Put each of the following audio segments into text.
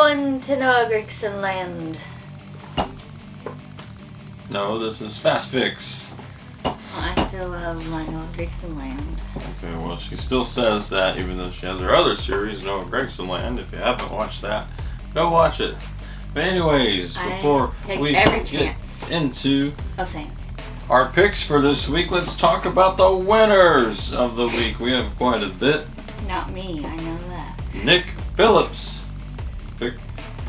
going to Noah Grigson land? No, this is Fast Picks. Well, I still love my Noah Grigson land. Okay, well, she still says that even though she has her other series, Noah Grigson Land. If you haven't watched that, go watch it. But anyways, before we get into our picks for this week, let's talk about the winners of the week. We have quite a bit. Not me, I know that. Nick Phillips picked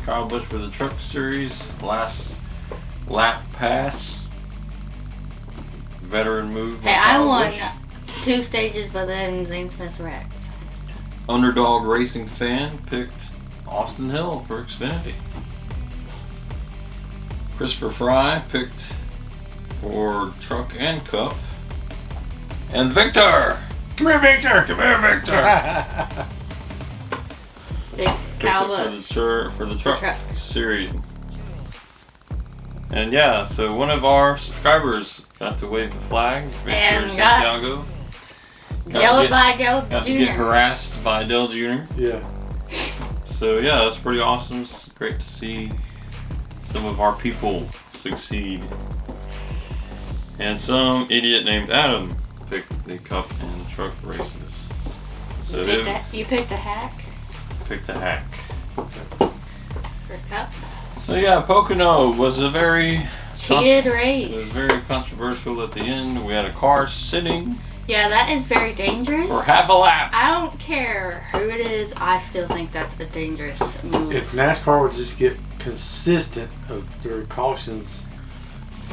Kyle Busch for the Truck Series. Last lap pass. Veteran move. Hey, I won 2 stages, but then Zane Smith wrecked. Underdog Racing Fan picked Austin Hill for Xfinity. Christopher Fry picked for Truck and Cup. And Victor! Come here, Victor! Come here, Victor! Big Kyle Busch. For the truck series. And yeah, so one of our subscribers got to wave the flag. Victor Santiago. Yelled by Dale Jr. Got to get harassed by Dale Jr. Yeah. So yeah, that's pretty awesome. It's great to see some of our people succeed. And some idiot named Adam picked the Cup and Truck races. So you picked a hack? Picked a hack. For Cup? So yeah, Pocono was a very cheated race. It was very controversial at the end. We had a car sitting. Yeah, that is very dangerous. For half a lap. I don't care who it is. I still think that's a dangerous move. If NASCAR would just get consistent of their cautions.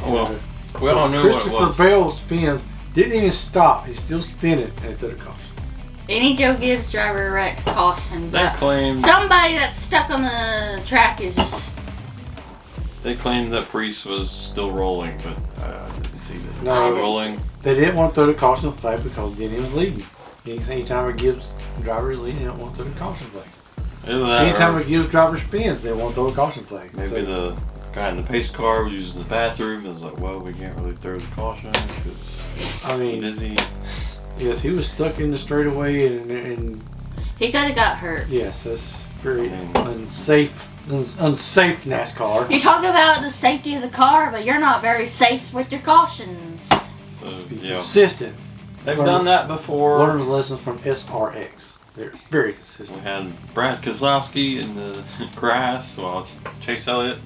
Well, we all knew what it was. Christopher Bell spins, didn't even stop. He still spin it at the caution. Any Joe Gibbs driver wrecks caution. They claim somebody that's stuck on the track is just. They claimed that Priest was still rolling, but I didn't see that. No, rolling. They didn't want to throw the caution flag because Denny was leading. Anytime it gives drivers leading, they don't want to throw the caution flag. Anytime it gives drivers spins, they want to throw a caution flag. Maybe the guy in the pace car was using the bathroom and was like, well, we can't really throw the caution because busy. Yes, he was stuck in the straightaway and he could have got hurt. Yes, that's very unsafe NASCAR. You talk about the safety of the car, but you're not very safe with your cautions. So, be consistent. They've done that before. Learn the lesson from SRX. They're very consistent. We had Brad Keselowski in the grass while Chase Elliott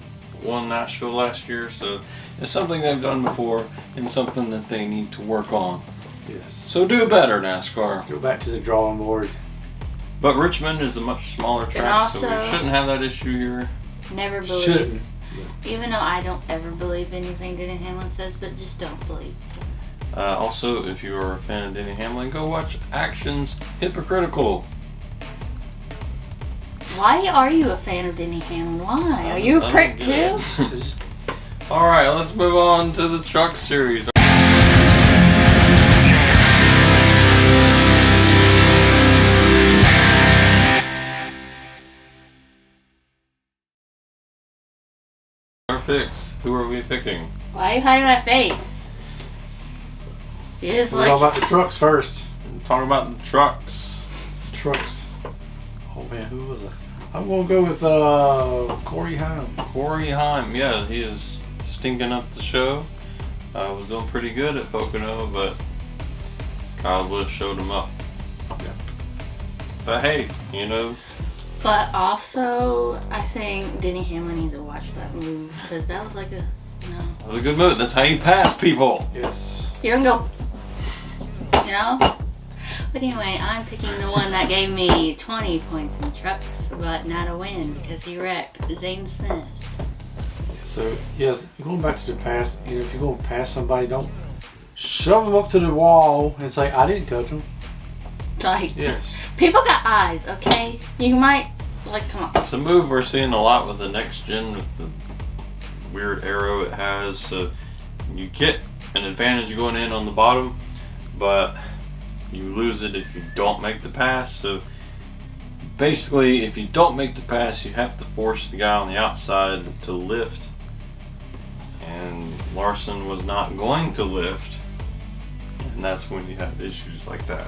won Nashville last year. So it's something they've done before and something that they need to work on. Yes. So do better, NASCAR. Go back to the drawing board. But Richmond is a much smaller track, so we shouldn't have that issue here. Never believe. Shouldn't. Even though I don't ever believe anything Denny Hamlin says, but just don't believe. Also, if you are a fan of Denny Hamlin, go watch Actions Hypocritical. Why are you a fan of Denny Hamlin? Why? Are you a prick too? Alright, let's move on to the Truck Series. Our picks. Who are we picking? Why are you hiding my face? We'll talk about the trucks first. Talk about the trucks. Trucks. Oh man, who was it? I'm gonna go with Corey Heim. Corey Heim, yeah, he is stinking up the show. Was doing pretty good at Pocono, but Kyle Busch showed him up. Yeah. But hey, you know. But also, I think Denny Hamlin needs to watch that move because that was like a That was a good move. That's how you pass people. Yes. You don't go. You know? But anyway, I'm picking the one that gave me 20 points in trucks, but not a win because he wrecked Zane Smith. So, yes, going back to the pass, if you're going to pass somebody, don't shove them up to the wall and say, I didn't touch them. Like, yes. People got eyes, okay? You might, come on. It's a move we're seeing a lot with the next gen, with the weird arrow it has. So you get an advantage going in on the bottom, but you lose it if you don't make the pass. So basically, if you don't make the pass, you have to force the guy on the outside to lift. And Larson was not going to lift, and that's when you have issues like that.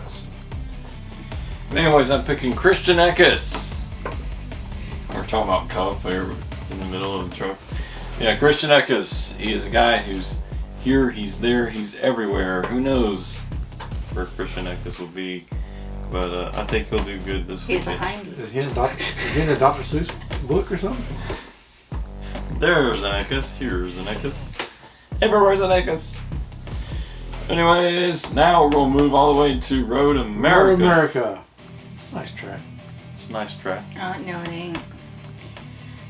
But anyways, I'm picking Christian Eckes. Or talking about Cup here in the middle of the truck. Yeah, Christian Eckes. He is a guy who's here, he's there, he's everywhere. Who knows where Christian Eckes will be? But I think he'll do good this He's weekend. behind you. Is he in a Dr. Seuss book or something? There's an Eckes. Here's an Eckes. Everywhere's an Eckes. Anyways, now we're going to move all the way to Road America. Road America. It's a nice track. It's a nice track. No, it ain't.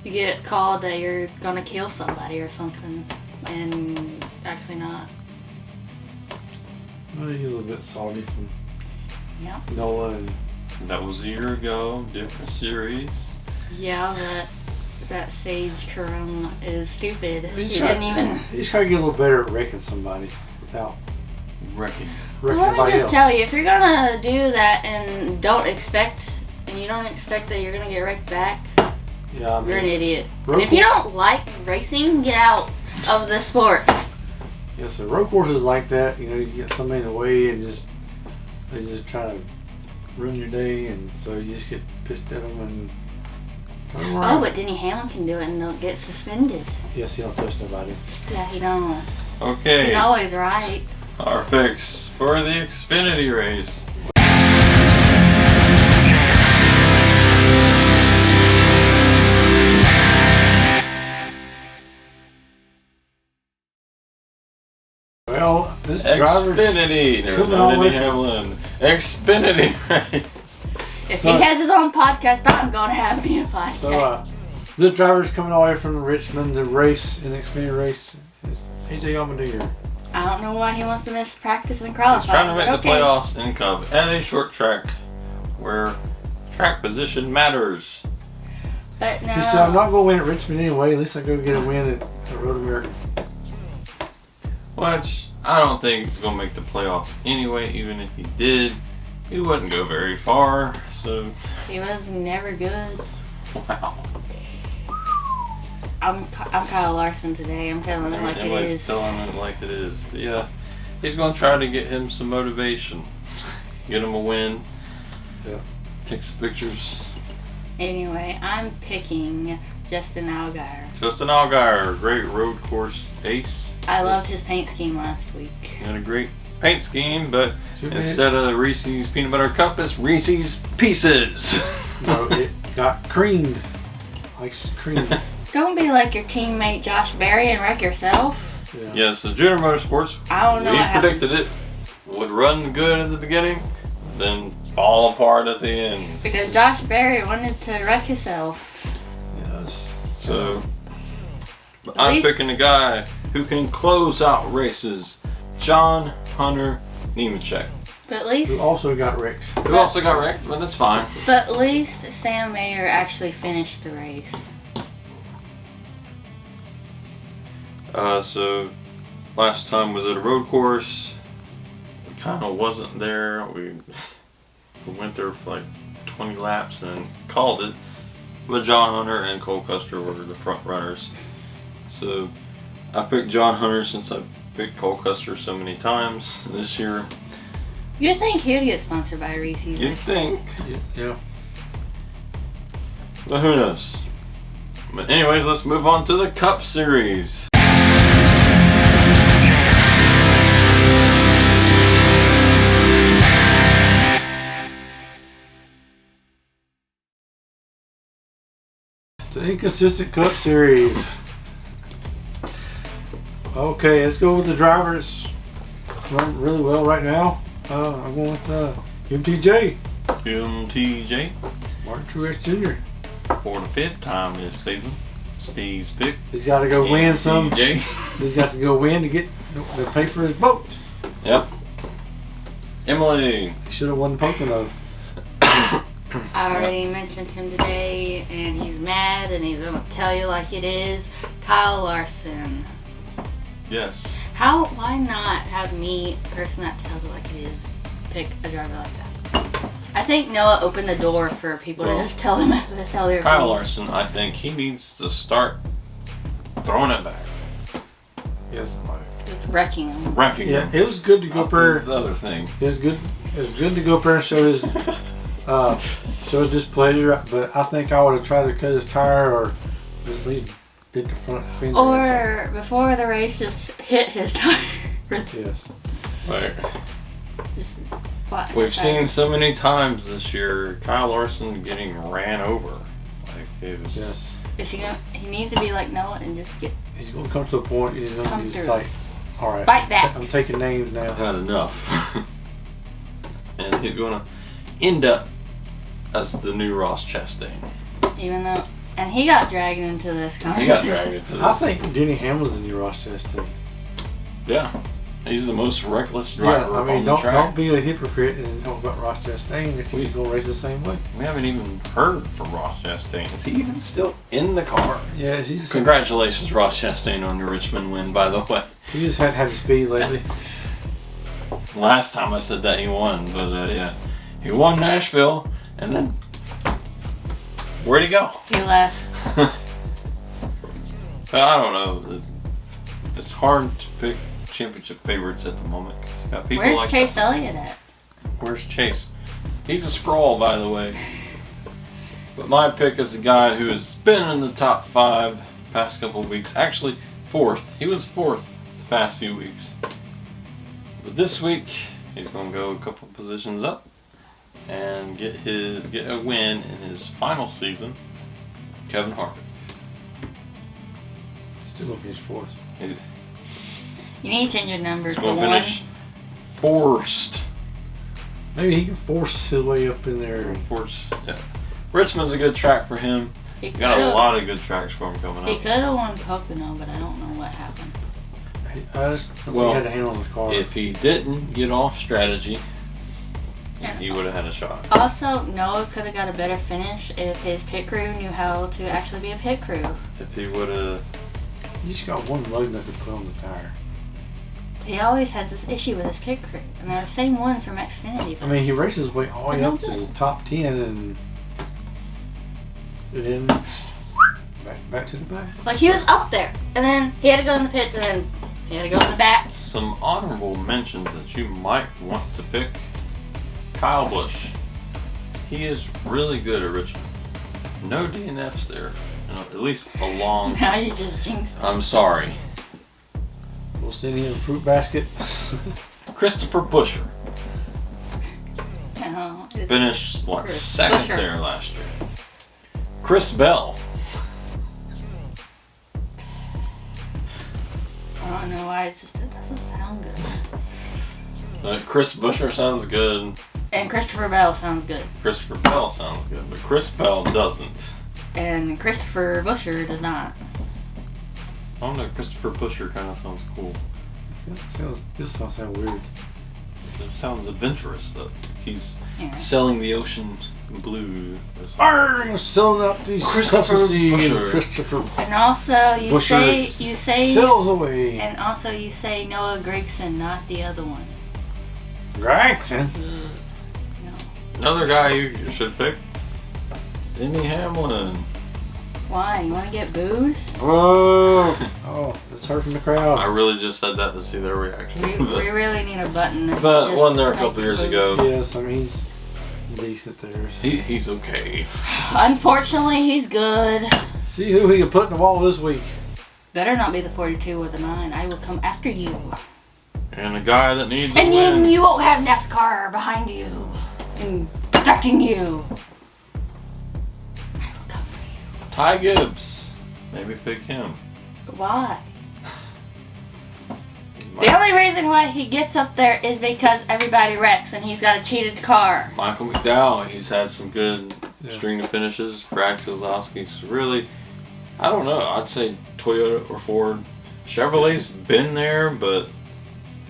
You get called that you're gonna kill somebody or something, and actually not. Well, he's a little bit salty from Yeah. Nola and That was a year ago. Different series. Yeah, that Sage Corona is stupid. He he's didn't even. He's got to get a little better at wrecking somebody without Wrecking. wrecking Let me somebody just else. tell you, if you're gonna do that and you don't expect that you're gonna get wrecked back, Yeah, I mean, you're an idiot. road And if you don't like racing, get out of the sport. Yeah, so road courses like that, you get somebody in the way and they just try to ruin your day, and so you just get pissed at them and turn them Oh, around. but Denny Hamlin can do it and don't get suspended. Yes, he don't touch nobody. Yeah, he don't. Okay. He's always right. Our picks for the Xfinity race. Well, this driver, Xfinity. There's coming no all the way Denny from- Hamlin. Xfinity race. If So- he has his own podcast, I'm gonna have me a podcast. so this driver's coming all the way from Richmond to race in the Xfinity race. It's AJ Allmendinger. I don't know why he wants to miss practice and He's qualifying. trying to make but the okay. playoffs in Cup at a short track where track position matters. But no. He said, "I'm not going to win at Richmond anyway. At least I go get a win at Road America." Which I don't think he's going to make the playoffs anyway. Even if he did, he wouldn't go very far. So, He was never good. wow. I'm Kyle Larson today. I'm telling it like it Everybody's is. telling it like it is. But yeah, he's going to try to get him some motivation. Get him a win. Yeah. Take some pictures. Anyway, I'm picking Justin Allgaier. Justin Allgaier, great road course ace. I loved his paint scheme last week. He had a great paint scheme, but Too bad. instead of Reese's Peanut Butter Cup, it's Reese's Pieces. No, it got creamed. Ice cream. Don't be like your teammate Josh Berry and wreck yourself. Yeah. Yes, the Junior Motorsports, I don't know we what happened. predicted it would run good at the beginning, then fall apart at the end. Because Josh Berry wanted to wreck himself. Yes. So, At I'm least- picking a guy who can close out races, John Hunter Nemechek, But at least, Who also got wrecked. who also got wrecked, but that's fine. Sam Mayer actually finished the race. So last time was at a road course. We kind of wasn't there. We went there for like 20 laps and called it. But John Hunter and Cole Custer were the front runners. So I picked John Hunter since I picked Cole Custer so many times this year. You'd think he'd get sponsored by Reese's. You'd think, Yeah. but who knows? But anyways, let's move on to the Cup Series. The Inconsistent Cup Series. Okay, let's go with the drivers. Running really well right now. I'm going with MTJ, MTJ Martin Truex Jr. for the 5th time this season. Steve's pick. He's got to go win some. MTJ. He's got to go win to pay for his boat. Yep. Emily. He should have won the Pocono. I already mentioned him today, and he's mad, and he's gonna tell you like it is. Kyle Larson. Yes. Why not have me, the person that tells it like it is, pick a driver like that? I think Noah opened the door for people to just tell them to tell their Kyle opinion. Larson, I think he needs to start throwing it back. Yes. Just wrecking them. Wrecking Yeah, him. it was good to go up there. The other thing. It was good to go up there and show So it's displeasure, but I think I would have tried to cut his tire or just leave hit the front fender. Or before the race, just hit his tire. Yes. Like, Just flat we've his tire. seen so many times this year Kyle Larson getting ran over. Like it was. Yes. Is he gonna? He needs to be like Noah and just get He's going to come to a point. He's going to Come be just through. like, all right. Bite back. I'm taking names now. I've had enough. And he's gonna end up as the new Ross Chastain. even though, and he got dragged into this He conversation. got dragged into this. I think Denny Hamlin's the new Ross Chastain. Yeah. He's the most reckless Yeah, driver I mean, on the don't track. be a hypocrite and talk about Ross Chastain if he's going to race the same way. We haven't even heard from Ross Chastain. Is he even still in the car? Yeah, he's Congratulations, Ross Chastain, on your Richmond win, by the way. he just hadn't had the speed lately. Last time I said that he won, but yeah. He won Nashville, and then where'd he go? He left. I don't know. It's hard to pick championship favorites at the moment. 'Cause you got people Where's like Chase that. Elliott at? Where's Chase? He's a scroll, by the way. But my pick is the guy who has been in the top 5 past couple of weeks. Actually, 4th. He was 4th the past few weeks. But this week, he's going to go a couple positions up and get a win in his final season. Kevin Harvick. Still going to finish fourth. He's You need to change your number to going to 1. finish forced. Maybe he can force his way up in there. Force. Yeah. Richmond's a good track for him. He We got a could've- lot of good tracks for him coming He up. could have won Pocono, but I don't know what happened. I just don't think Well, he had a handle on his car. If he didn't get off strategy, And he would have had a shot. also, Noah could have got a better finish if his pit crew knew how to actually be a pit crew. If he would have. You just got one lug nut to put on the tire. He always has this issue with his pit crew, and they're the same one from Xfinity. I mean, he races his way all the way I know up to that. the top 10 and then back to the back. Like, he was up there, and then he had to go in the pits, and then he had to go in the back. Some honorable mentions that you might want to pick. Kyle Busch. He is really good at Richmond. No DNFs there. At least a long Now you just jinxed it. I'm sorry. We'll send him a fruit basket. Christopher Buescher No, it's- finished like Chris second Buescher. there last year. Chris Bell. I don't know why it doesn't sound good. Chris Buescher sounds good. And Christopher Bell sounds good. Christopher Bell sounds good, but Chris Bell doesn't. And Christopher Buescher does not. I don't know, Christopher Buescher kind of sounds cool. This sounds weird. It sounds adventurous, though. He's Yeah. selling the ocean blue. Arr, selling out these Christopher Christopher Buescher. Christopher And also you Buescher say sells away. and also you say Noah Gragson, not the other one. Gregson. No. Another guy you should pick. Denny Hamlin. Why? You want to get booed? Whoa! Oh, it's hurt from the I crowd. really just said that to see their reaction. We really need a button. that But just one there a makes couple it years boo. ago. Yes, I mean he's decent there. He's okay. Unfortunately, he's good. See who he can put in the wall this week. Better not be the 42 or the 9. I will come after you. And a guy that needs a And win. then you won't have NASCAR behind you and protecting you. I will come for you. Ty Gibbs. Maybe pick him. Why? The only reason why he gets up there is because everybody wrecks and he's got a cheated car. Michael McDowell, he's had some good Yeah. string of finishes. Brad Keselowski's really, I don't know, I'd say Toyota or Ford. Chevrolet's been there, but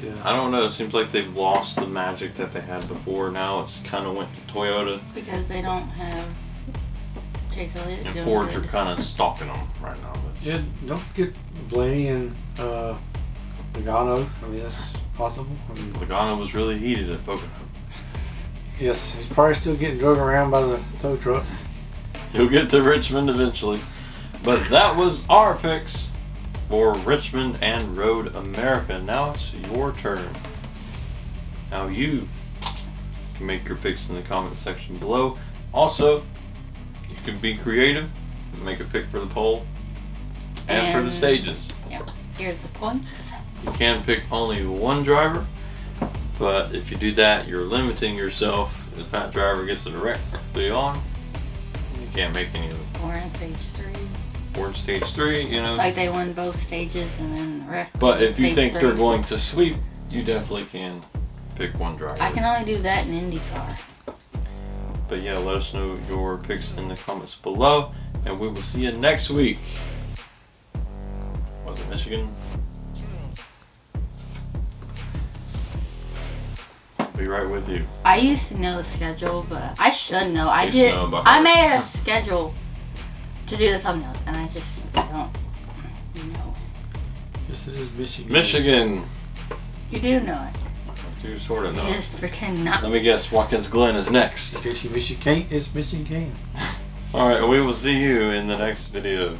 Yeah. I don't know. It seems like they've lost the magic that they had before. Now it's kind of went to Toyota, Because they don't have Chase Elliott. and doing Fords are good. kind of stalking them right now. That's, Yeah, don't forget Blaney and Logano. I mean, that's possible. I mean, Logano was really heated at Pocono. yes, he's probably still getting drug around by the tow truck. He'll get to Richmond eventually. But that was our picks for Richmond and Road America. Now it's your turn. Now you You can make your picks in the comments section below. Also, you can be creative and make a pick for the poll and for the stages. Yep. Here's the points. You can pick only one driver, but if you do that, you're limiting yourself. If that driver gets it directly on, you can't make any of them. Or in stage 3. Or in stage 3, you know. Like they won both stages and then wrecked. But if you stage think 3. they're going to sweep, you definitely can pick one driver. I can only do that in IndyCar. But yeah, let us know your picks in the comments below, and we will see you next week. Was it Michigan? I'll be right with you. I used to know the schedule, but I should know. I Used to did. know about I it. made a schedule to do this something else, and I just don't know. Yes, it is Michigan. Michigan. You do know it. I do sort of know. You just pretend not. Let me guess, Watkins Glen is next. In case you miss your cane, it's Michigan. Alright, we will see you in the next video.